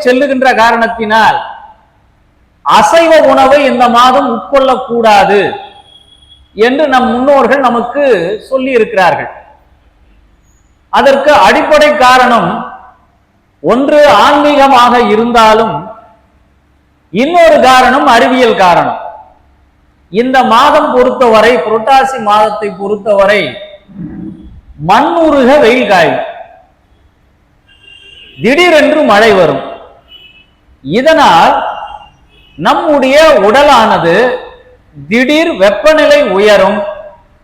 செல்லுகின்ற காரணத்தினால் அசைவ உணவை இந்த மாதம் உட்கொள்ளக்கூடாது என்று நம் முன்னோர்கள் நமக்கு சொல்லி இருக்கிறார்கள். அதற்கு அடிப்படை காரணம் ஒன்று ஆன்மீகமாக இருந்தாலும் இன்னொரு காரணம் அறிவியல் காரணம். இந்த மாதம் பொறுத்தவரை, புரட்டாசி மாதத்தை பொறுத்தவரை மண்ணுருக வெயில் காயும், திடீரென்று மழை வரும். இதனால் நம்முடைய உடலானது திடீர் வெப்பநிலை உயரும்,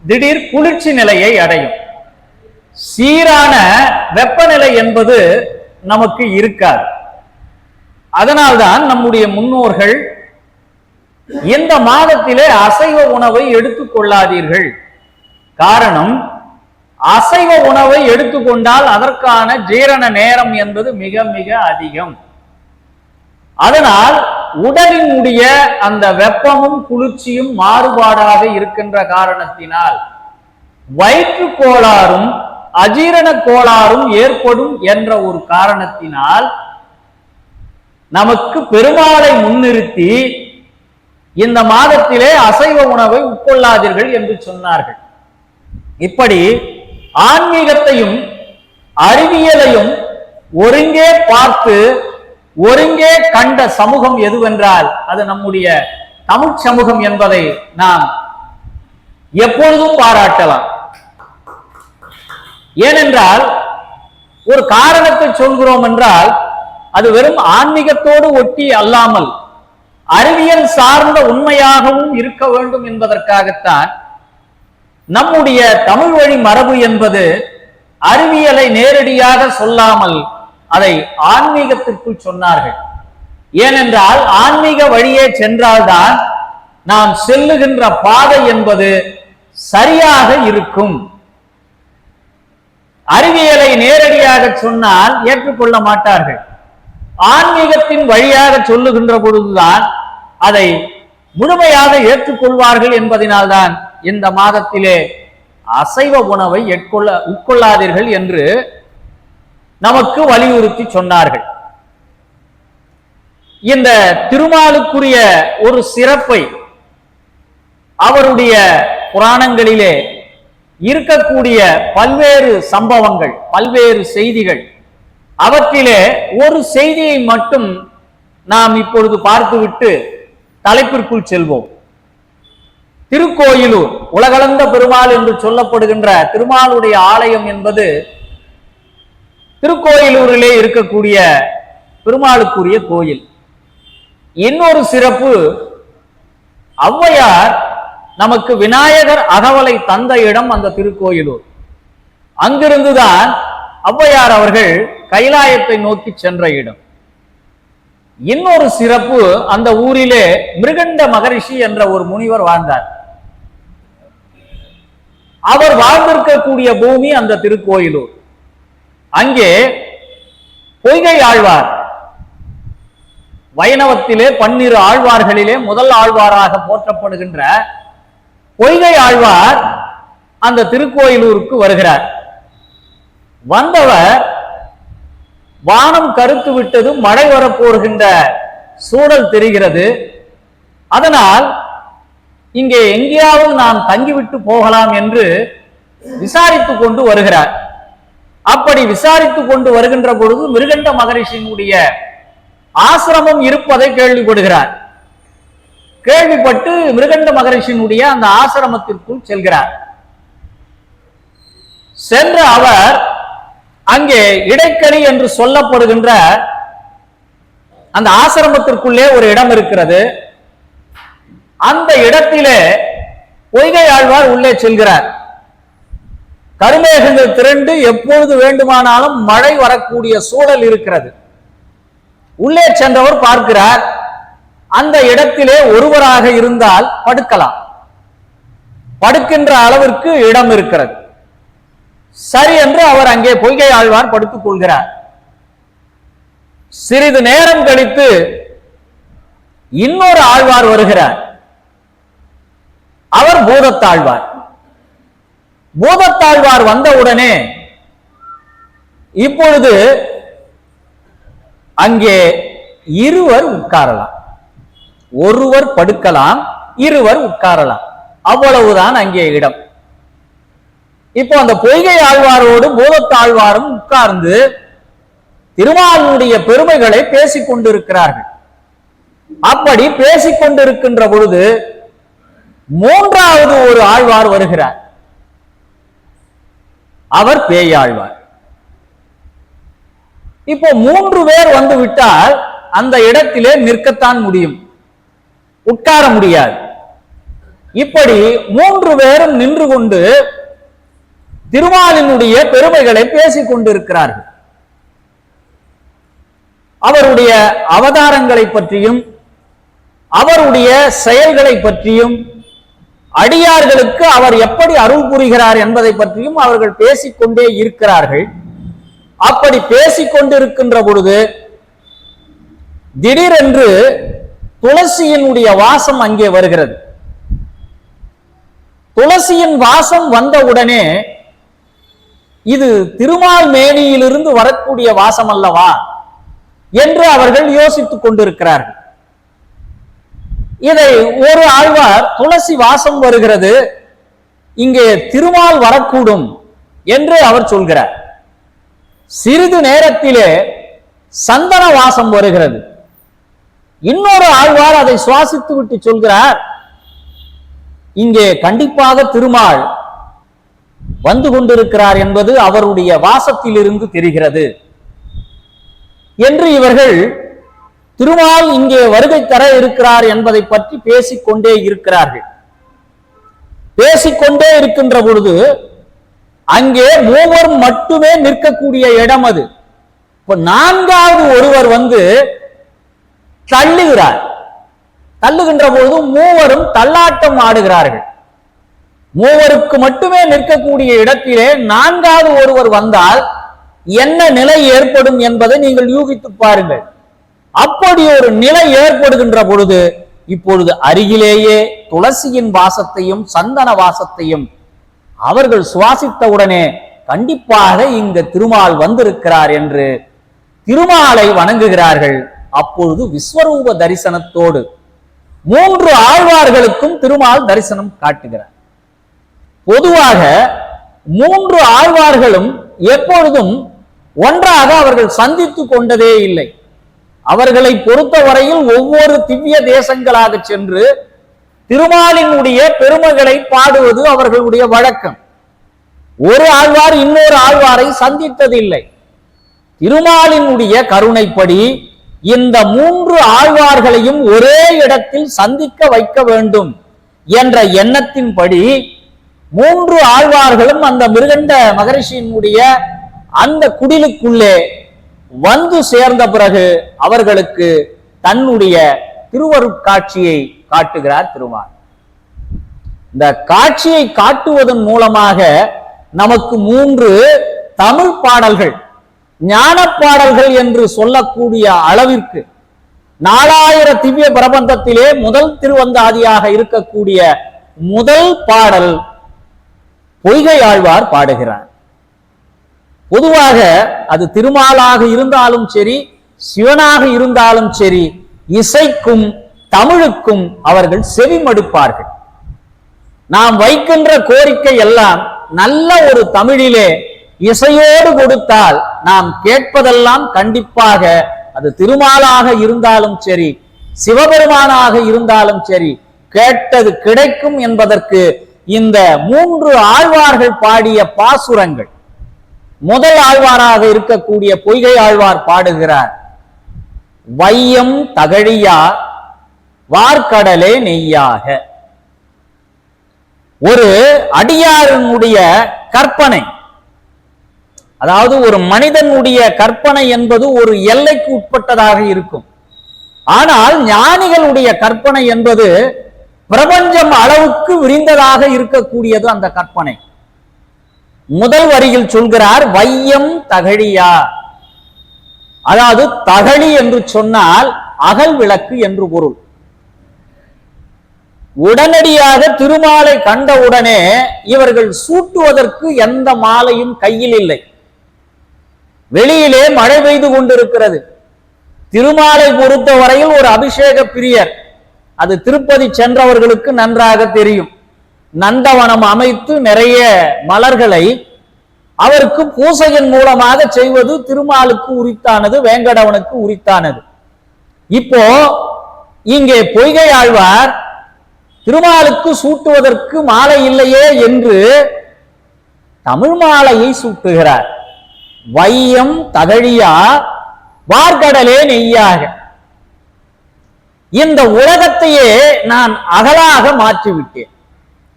திடீர் குளிர்ச்சி நிலையை அடையும். சீரான வெப்பநிலை என்பது நமக்கு இருக்காது. அதனால்தான் நம்முடைய முன்னோர்கள் இந்த மாதத்திலே அசைவ உணவை எடுத்துக் கொள்ளாதீர்கள். காரணம், அசைவ உணவை எடுத்துக்கொண்டால் அதற்கான ஜீரண நேரம் என்பது மிக மிக அதிகம். அதனால் உடலினுடைய அந்த வெப்பமும் குளிர்ச்சியும் மாறுபாடாக இருக்கின்ற காரணத்தினால் வயிற்று கோளாறும் அஜீரண கோளாறும் ஏற்படும் என்ற ஒரு காரணத்தினால் நமக்கு பெருமாளை முன்னிறுத்தி இந்த மாதத்திலே அசைவ உணவை உட்கொள்ளாதீர்கள் என்று சொன்னார்கள். இப்படி ஆன்மீகத்தையும் அறிவியலையும் ஒருங்கே பார்த்து ஒருங்கே கண்ட சமூகம் எதுவென்றால் அது நம்முடைய தமிழ் சமூகம் என்பதை நாம் எப்பொழுதும் பாராட்டலாம். ஏனென்றால் ஒரு காரணத்தை சொல்கிறோம் என்றால் அது வெறும் ஆன்மீகத்தோடு ஒட்டி அல்லாமல் அறிவியல் சார்ந்த உண்மையாகவும் இருக்க வேண்டும் என்பதற்காகத்தான் நம்முடைய தமிழ் வழி மரபு என்பது அறிவியலை நேரடியாக சொல்லாமல் அதை ஆன்மீகத்திற்குள் சொன்னார்கள். ஏனென்றால் ஆன்மீக வழியே சென்றால்தான் நாம் செல்லுகின்ற பாதை என்பது சரியாக இருக்கும். அறிவியலை நேரடியாக சொன்னால் ஏற்றுக்கொள்ள மாட்டார்கள். ஆன்மீகத்தின் வழியாக சொல்லுகின்ற பொழுதுதான் அதை முழுமையாக ஏற்றுக்கொள்வார்கள் என்பதனால்தான் இந்த மாதத்திலே அசைவ உணவை உட்கொள்ளாதீர்கள் என்று நமக்கு வலியுறுத்தி சொன்னார்கள். இந்த திருமாலுக்குரிய ஒரு சிறப்பை அவருடைய புராணங்களிலே இருக்கக்கூடிய பல்வேறு சம்பவங்கள், பல்வேறு செய்திகள், அவற்றிலே ஒரு செய்தியை மட்டும் நாம் இப்பொழுது பார்த்துவிட்டு தலைப்பிற்குள் செல்வோம். திருக்கோயிலூர், உலகளந்த பெருமாள் என்று சொல்லப்படுகின்ற திருமாலுடைய ஆலயம் என்பது திருக்கோயிலூரிலே இருக்கக்கூடிய பெருமாளுக்குரிய கோயில். இன்னொரு சிறப்பு, ஔவையார் நமக்கு விநாயகர் அகவலை தந்த இடம் அந்த திருக்கோயிலூர். அங்கிருந்துதான் ஔவையார் அவர்கள் கைலாயத்தை நோக்கி சென்ற இடம். இன்னொரு சிறப்பு, அந்த ஊரிலே மிருகண்ட மகரிஷி என்ற ஒரு முனிவர் வாழ்ந்தார். அவர் வாழ்ந்திருக்கக்கூடிய பூமி அந்த திருக்கோயிலூர். அங்கே பொய்கை ஆழ்வார், வைணவத்திலே 12 ஆழ்வார்களிலே முதல் ஆழ்வாராக போற்றப்படுகின்ற பொய்கை ஆழ்வார் அந்த திருக்கோயிலூருக்கு வருகிறார். வந்தவர் வானம் கருத்து விட்டது, மழை வரப்போகின்ற சூழல் தெரிகிறது. அதனால் இங்கே எங்கேயாவது நாம் தங்கிவிட்டு போகலாம் என்று விசாரித்து கொண்டு வருகிறார். அப்படி விசாரித்து கொண்டு வருகின்ற பொழுது மிருகண்ட மகரிஷியினுடைய ஆசிரமம் இருப்பதை கேள்விப்படுகிறார். கேள்விப்பட்டு மிருகண்ட மகரிஷியினுடைய அந்த ஆசிரமத்திற்குள் செல்கிறார். சென்ற அவர் அங்கே இடைக்கணி என்று சொல்லப்படுகின்ற அந்த ஆசிரமத்திற்குள்ளே ஒரு இடம் இருக்கிறது. அந்த இடத்திலே பொய்கை ஆழ்வார் உள்ளே செல்கிறார். கருமேகங்கள் திரண்டு எப்பொழுது வேண்டுமானாலும் மழை வரக்கூடிய சூழல் இருக்கிறது. உள்ளே சென்றவர் பார்க்கிறார், அந்த இடத்திலே ஒருவராக இருந்தால் படுக்கலாம், படுக்கின்ற அளவிற்கு இடம் இருக்கிறது. சரி என்று அவர் அங்கே பொய்கை ஆழ்வார் படுத்துக் கொள்கிறார். சிறிது நேரம் கழித்து இன்னொரு ஆழ்வார் வருகிறார். அவர் பூதத்தாழ்வார். பூதத்தாழ்வார் வந்தவுடனே இப்பொழுது அங்கே இருவர் உட்காரலாம், ஒருவர் படுக்கலாம், இருவர் உட்காரலாம், அவ்வளவுதான் அங்கே இடம். இப்போ அந்த பொய்கை ஆழ்வாரோடு பூதத்தாழ்வாரும் உட்கார்ந்து திருமாலுடைய பெருமைகளை பேசிக் கொண்டிருக்கிறார்கள். அப்படி பேசிக் கொண்டிருக்கின்ற பொழுது மூன்றாவது ஒரு ஆழ்வார் வருகிறார். அவர் பேயாழ்வார். இப்போ 3 பேர் வந்து விட்டால் அந்த இடத்திலே நிற்கத்தான் முடியும், உட்கார முடியாது. இப்படி 3 பேரும் நின்று கொண்டு திருமாலினுடைய பெருமைகளை பேசிக் கொண்டிருக்கிறார்கள். அவருடைய அவதாரங்களை பற்றியும் அவருடைய செயல்களை பற்றியும் அடியார்களுக்கு அவர் எப்படி அருள் புரிகிறார் என்பதை பற்றியும் அவர்கள் பேசிக்கொண்டே இருக்கிறார்கள். அப்படி பேசிக் கொண்டிருக்கின்ற பொழுது திடீரென்று துளசியினுடைய வாசம் அங்கே வருகிறது. துளசியின் வாசம் வந்தவுடனே இது திருமால் மேனியிலிருந்து வரக்கூடிய வாசம் அல்லவா என்று அவர்கள் யோசித்துக் கொண்டிருக்கிறார்கள். இதை ஒரு ஆழ்வார் துளசி வாசம் வருகிறது, இங்கே திருமால் வரக்கூடும் என்று அவர் சொல்கிறார். சிறிது நேரத்திலே சந்தன வாசம் வருகிறது. இன்னொரு ஆழ்வார் அதை சுவாசித்து விட்டு சொல்கிறார், இங்கே கண்டிப்பாக திருமால் வந்து கொண்டிருக்கிறார் என்பது அவருடைய வாசத்திலிருந்து தெரிகிறது என்று இவர்கள் திருமால் இங்கே வருகை தர இருக்கிறார் என்பதை பற்றி பேசிக்கொண்டே இருக்கிறார்கள். பேசிக்கொண்டே இருக்கின்ற பொழுது அங்கே 3 மட்டுமே நிற்கக்கூடிய இடம் அது. இப்ப 4வது ஒருவர் வந்து தள்ளுகிறார். தள்ளுகின்ற பொழுது 3 தள்ளாட்டம் ஆடுகிறார்கள். 3 மட்டுமே நிற்கக்கூடிய இடத்திலே 4வது ஒருவர் வந்தால் என்ன நிலை ஏற்படும் என்பதை நீங்கள் யூகித்து பாருங்கள். அப்படி ஒரு நிலை ஏற்படுகின்ற பொழுது இப்பொழுது அருகிலேயே துளசியின் வாசத்தையும் சந்தன வாசத்தையும் அவர்கள் சுவாசித்தவுடனே கண்டிப்பாக இங்கு திருமால் வந்திருக்கிறார் என்று திருமாலை வணங்குகிறார்கள். அப்பொழுது விஸ்வரூப தரிசனத்தோடு 3 ஆழ்வார்களுக்கும் திருமால் தரிசனம் காட்டுகிறார். பொதுவாக 3 ஆழ்வார்களும் எப்பொழுதும் ஒன்றாக அவர்கள் சந்தித்துக் கொண்டதே இல்லை. அவர்களை பொறுத்தவரையில் ஒவ்வொரு திவ்ய தேசங்களாக சென்று திருமாலினுடைய பெருமைகளை பாடுவது அவர்களுடைய வழக்கம். ஒரு ஆழ்வார் இன்னொரு ஆழ்வாரை சந்தித்ததில்லை. திருமாலினுடைய கருணைப்படி இந்த 3 ஆழ்வார்களையும் ஒரே இடத்தில் சந்திக்க வைக்க வேண்டும் என்ற எண்ணத்தின்படி 3 ஆழ்வார்களும் அந்த மிருகண்ட மகரிஷியினுடைய அந்த குடிலுக்குள்ளே வந்து சேர்ந்த பிறகு அவர்களுக்கு தன்னுடைய திருவருட்காட்சியை காட்டுகிறார் திருமால். இந்த காட்சியை காட்டுவதன் மூலமாக நமக்கு 3 தமிழ் பாடல்கள், ஞான பாடல்கள் என்று சொல்லக்கூடிய அளவிற்கு 4000 திவ்ய பிரபந்தத்திலே முதல் திருவந்தாதியாக இருக்கக்கூடிய முதல் பாடல் பொய்கை ஆழ்வார் பாடுகிறார். பொதுவாக அது திருமாலாக இருந்தாலும் சரி, சிவனாக இருந்தாலும் சரி, இசைக்கும் தமிழுக்கும் அவர்கள் செவிமடுப்பார்கள். நாம் வைக்கின்ற கோரிக்கை எல்லாம் நல்ல ஒரு தமிழிலே இசையோடு கொடுத்தால் நாம் கேட்பதெல்லாம் கண்டிப்பாக அது திருமாலாக இருந்தாலும் சரி, சிவபெருமானாக இருந்தாலும் சரி, கேட்டது கிடைக்கும் என்பதற்கு இந்த 3 ஆழ்வார்கள் பாடிய பாசுரங்கள். முதல் ஆழ்வாராக இருக்கக்கூடிய பொய்கை ஆழ்வார் பாடுகிறார், வையம் தகழியா வார்கடலே நெய்யாக. ஒரு அடியாரினுடைய கற்பனை, அதாவது ஒரு மனிதனுடைய கற்பனை என்பது ஒரு எல்லைக்கு உட்பட்டதாக இருக்கும். ஆனால் ஞானிகளுடைய கற்பனை என்பது பிரபஞ்சம் அளவுக்கு விரிந்ததாக இருக்கக்கூடியது அந்த கற்பனை. முதல் வரியில் சொல்கிறார் வையம் தகழியா, அதாவது தகழி என்று சொன்னால் அகல் விளக்கு என்று பொருள். உடனடியாக திருமாலை கண்டவுடனே இவர்கள் சூட்டுவதற்கு எந்த மாலையும் கையில் இல்லை. வெளியிலே மழை பெய்து கொண்டிருக்கிறது. திருமாலை பொறுத்த வரையில் ஒரு அபிஷேக பிரியர். அது திருப்பதி சென்றவர்களுக்கு நன்றாக தெரியும். நந்தவனம் அமைத்து நிறைய மலர்களை அவருக்கு பூசையின் மூலமாக செய்வது திருமாலுக்கு உரித்தானது, வேங்கடவனுக்கு உரித்தானது. இப்போ இங்கே பொய்கை ஆழ்வார் திருமாலுக்கு சூட்டுவதற்கு மாலை இல்லையே என்று தமிழ் மாலையை சூட்டுகிறார். வையம் தகழியா வார்கடலே நெய்யாக. இந்த உலகத்தையே நான் அகலாக மாற்றிவிட்டேன்.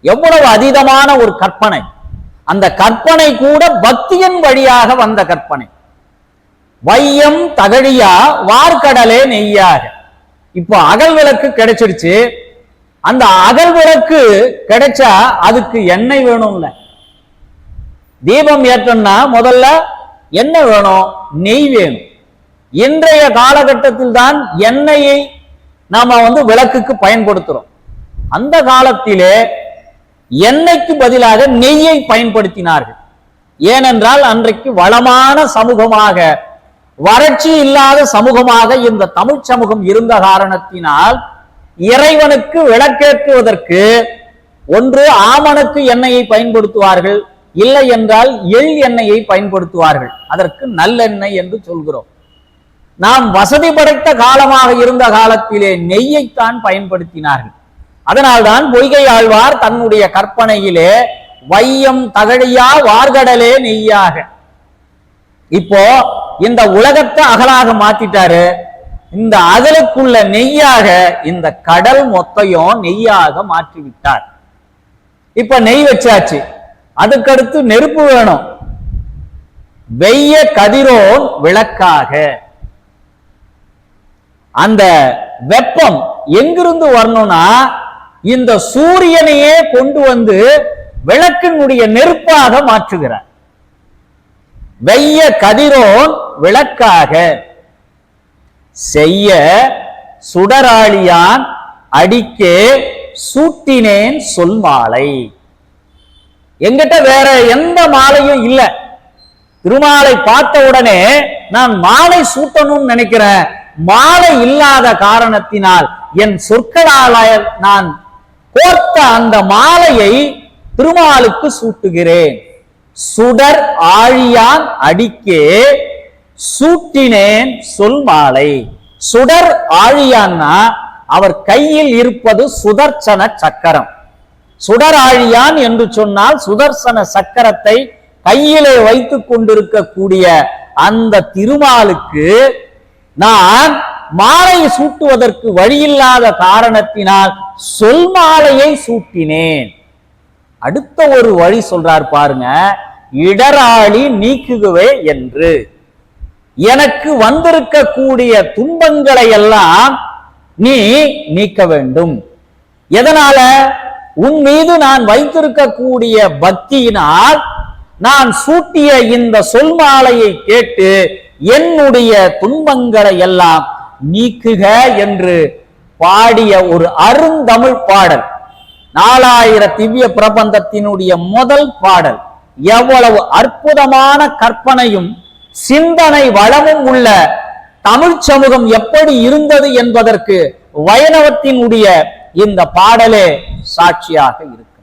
எவ்வளவு அதீதமான ஒரு கற்பனை! அந்த கற்பனை கூட பக்தியின் வழியாக வந்த கற்பனை. வையம் தகழியா வார்கடலே நெய்யாக. இப்போ அகல் விளக்கு கிடைச்சிடுச்சு. அந்த அகல் விளக்கு கிடைச்சா அதுக்கு எண்ணெய் வேணும்ல. தீபம் ஏற்றம்னா முதல்ல என்ன வேணும்? நெய் வேணும். இன்றைய காலகட்டத்தில் தான் எண்ணெயை நாம விளக்குக்கு பயன்படுத்துறோம். அந்த காலத்திலே எண்ணெய்க்கு பதிலாக நெய்யை பயன்படுத்தினார்கள். ஏனென்றால் அன்றைக்கு வளமான சமூகமாக, வறட்சி இல்லாத சமூகமாக இந்த தமிழ் சமூகம் இருந்த காரணத்தினால் இறைவனுக்கு விளக்கேற்றுவதற்கு ஒன்று ஆமணக்கு எண்ணெயை பயன்படுத்துவார்கள், இல்லை என்றால் எள் எண்ணெயை பயன்படுத்துவார்கள். அதற்கு நல்லெண்ணெய் என்று சொல்கிறோம். நாம் வசதி படைத்த காலமாக இருந்த காலத்திலே நெய்யைத்தான் பயன்படுத்தினார்கள். அதனால்தான் பொய்கை ஆழ்வார் தன்னுடைய கற்பனையிலே வையம் தகழியா வார்கடலே நெய்யாக. இப்போ இந்த உலகத்தை அகலாக மாத்திட்டாரு. இந்த அகலுக்குள்ள நெய்யாக இந்த கடல் மொத்தையும் நெய்யாக மாற்றிவிட்டார். இப்ப நெய் வச்சாச்சு, அதுக்கடுத்து நெருப்பு வேணும். வெய்ய கதிரோன் விளக்காக. அந்த வெப்பம் எங்கிருந்து வரணும்னா இந்த சூரியனையே கொண்டு வந்து விளக்கினுடைய நெருப்பாக மாற்றுகிறார். வெய்ய கதிரோன் விளக்காக. செய்ய சுடராளியான் அடிக்கே சூட்டினேன் சொல் மாலை. எங்கிட்ட வேற எந்த மாலையும் இல்ல. திருமாலை பார்த்த உடனே நான் மாலை சூட்டணும்னு நினைக்கிறேன். மாலை இல்லாத காரணத்தினால் என் சொற்களால் நான் கோர்த்த அந்த மாலையை திருமாலுக்கு சூட்டுகிறேன். சுடர் ஆழியான் அடிக்கே சூட்டினேன் சொல் மாலை. சுடர் ஆழியான்னா அவர் கையில் இருப்பது சுதர்சன சக்கரம். சுடர் ஆழியான் என்று சொன்னால் சுதர்சன சக்கரத்தை கையிலே வைத்துக் கொண்டிருக்கக்கூடிய அந்த திருமாலுக்கு நான் மாலை சூட்டுவதற்கு வழியில்லாத காரணத்தினால் சொல் மாலையை சூட்டினேன். அடுத்த ஒரு வழி சொல்றார் பாருங்க. இடராளி நீக்குகவே என்று. எனக்கு வந்திருக்கக்கூடிய துன்பங்களை எல்லாம் நீ நீக்க வேண்டும். எதனால? உன் மீது நான் வைத்திருக்கக்கூடிய பக்தியினால் நான் சூட்டிய இந்த சொல் மாலையை கேட்டு என்னுடைய துன்பங்களை எல்லாம் நீக்குக என்று பாடிய ஒரு அருந்தமிழ் பாடல். 4000 திவ்ய பிரபந்தத்தினுடைய முதல் பாடல். எவ்வளவு அற்புதமான கற்பனையும் சிந்தனை வளமும் உள்ள தமிழ் சமூகம் எப்படி இருந்தது என்பதற்கு வைணவத்தினுடைய இந்த பாடலே சாட்சியாக இருக்கு.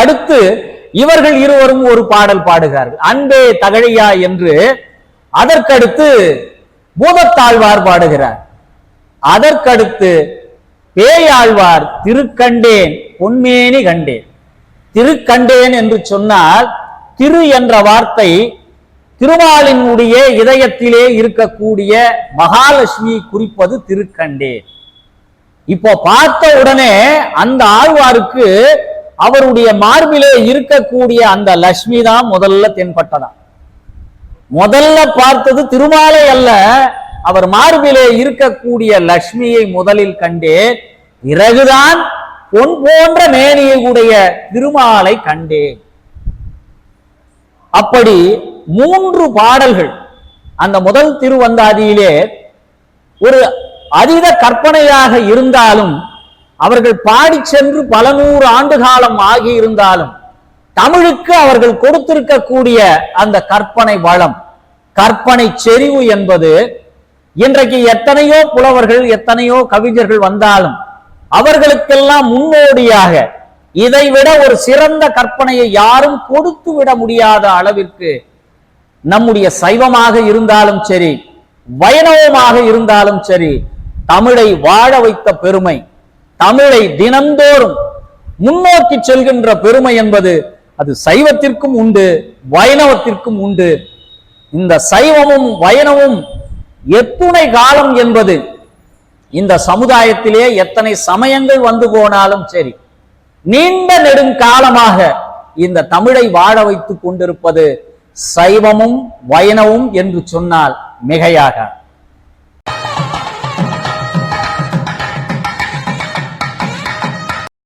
அடுத்து இவர்கள் இருவரும் ஒரு பாடல் பாடுகிறார்கள், அன்பே தகழியா என்று. அதற்கடுத்து பூதத்தாழ்வார் பாடுகிறார். அதற்கடுத்து பேயாழ்வார் திருக்கண்டேன் பொன்மேனி கண்டேன். திருக்கண்டேன் என்று சொன்னால் திரு என்ற வார்த்தை திருமாலினுடைய இதயத்திலே இருக்கக்கூடிய மகாலட்சுமி குறிப்பது திருக்கண்டேன். இப்போ பார்த்த உடனே அந்த ஆழ்வாருக்கு அவருடைய மார்பிலே இருக்கக்கூடிய அந்த லட்சுமி தான் முதல்ல தென்பட்டதா. முதல்ல பார்த்தது திருமாலை அல்ல, அவர் மார்பிலே இருக்கக்கூடிய லட்சுமியை முதலில் கண்டேன். பிறகுதான் பொன் போன்ற மேனியை உடைய திருமாலை கண்டேன். அப்படி 3 பாடல்கள் அந்த முதல் திருவந்தாதியிலே ஒரு அதீத கற்பனையாக இருந்தாலும், அவர்கள் பாடி சென்று பல 100 ஆண்டு காலம் ஆகி இருந்தாலும், தமிழுக்கு அவர்கள் கொடுத்திருக்கக்கூடிய அந்த கற்பனை வளம், கற்பனை செறிவு என்பது இன்றைக்கு எத்தனையோ புலவர்கள் எத்தனையோ கவிஞர்கள் வந்தாலும் அவர்களுக்கெல்லாம் முன்னோடியாக இதைவிட ஒரு சிறந்த கற்பனையை யாரும் கொடுத்து விட முடியாத அளவிற்கு நம்முடைய சைவமாக இருந்தாலும் சரி, வைணவமாக இருந்தாலும் சரி, தமிழை வாழ வைத்த பெருமை, தமிழை தினந்தோறும் முன்னோக்கி செல்கின்ற பெருமை என்பது அது சைவத்திற்கும் உண்டு, வைணவத்திற்கும் உண்டு. இந்த சைவமும் வைணவமும் எத்துணை காலம் என்பது இந்த சமுதாயத்திலே எத்தனை சமயங்கள் வந்து போனாலும் சரி, நீண்ட நெடுங்காலமாக இந்த தமிழை வாழ வைத்துக் கொண்டிருப்பது சைவமும் வைணவமும் என்று சொன்னால் மிகையாக